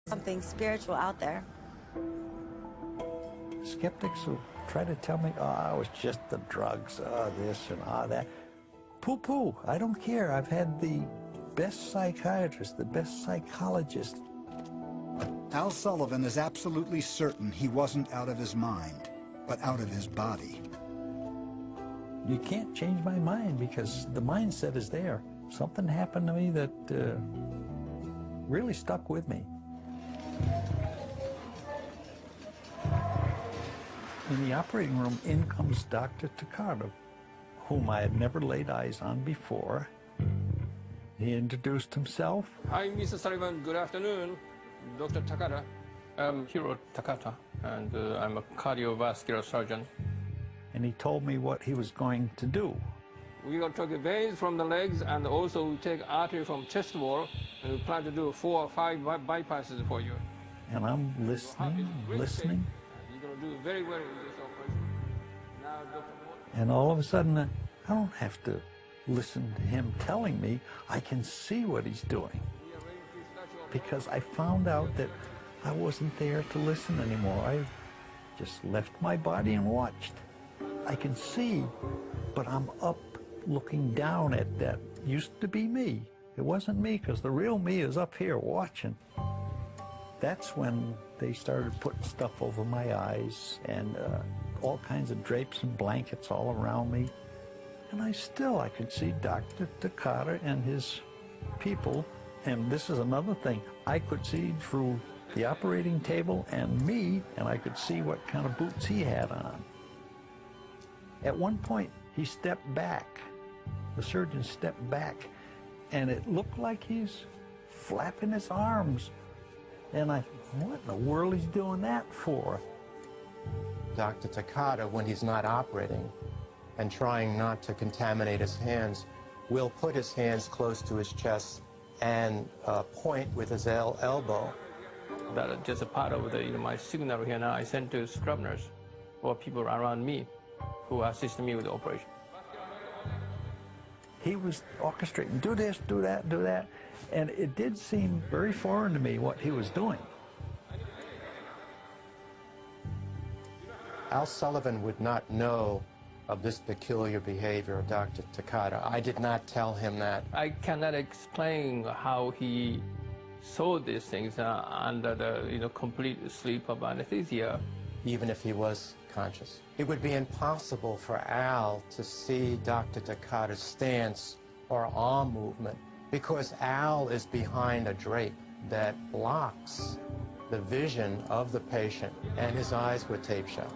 something spiritual out there. Skeptics will try to tell me, oh, it was just the drugs, this and that. Poo-poo, I don't care. I've had the best psychiatrist, the best psychologist. Al Sullivan is absolutely certain he wasn't out of his mind, but out of his body. You can't change my mind because the mindset is there. Something happened to me that really stuck with me. In the operating room, in comes Dr. Takata, whom I had never laid eyes on before. He introduced himself. Hi, Mr. Sullivan. Good afternoon. Dr. Takata. I'm Hiro Takata, and I'm a cardiovascular surgeon. And he told me what he was going to do. We're going to take veins from the legs, and also we take artery from chest wall, and we plan to do 4 or 5 bypasses for you. And I'm listening, listening. You're going to do very well with this operation. Now, Dr. And all of a sudden, I don't have to listen to him telling me. I can see what he's doing. Because I found out that I wasn't there to listen anymore. I just left my body and watched. I can see, but I'm up looking down at that. Used to be me. It wasn't me, because the real me is up here watching. That's when they started putting stuff over my eyes and all kinds of drapes and blankets all around me. And I could see Dr. Takata and his people. And this is another thing. I could see through the operating table and me, and I could see what kind of boots he had on. At one point, he stepped back. The surgeon stepped back, and it looked like he's flapping his arms. And I thought, what in the world is he doing that for? Dr. Takata, when he's not operating and trying not to contaminate his hands, will put his hands close to his chest and point with his elbow. That is just a part of the, my signal here now. I send to scrub nurse or people around me who assist me with the operation. He was orchestrating, do this, do that, do that. And it did seem very foreign to me what he was doing. Al Sullivan would not know of this peculiar behavior of Dr. Takata. I did not tell him that. I cannot explain how he saw these things under the complete sleep of anesthesia. Even if he was conscious. It would be impossible for Al to see Dr. Takata's stance or arm movement because Al is behind a drape that blocks the vision of the patient, and his eyes were tape shut.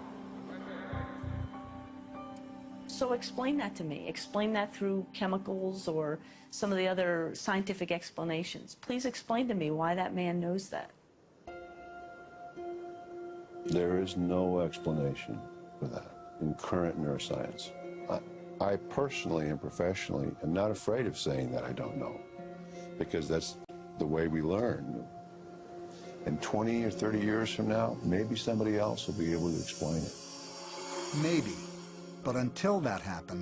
So explain that to me. Explain that through chemicals or some of the other scientific explanations. Please explain to me why that man knows that. There is no explanation for that in current neuroscience. I personally and professionally am not afraid of saying that I don't know, because that's the way we learn. And 20 or 30 years from now, maybe somebody else will be able to explain it. Maybe. But until that happens,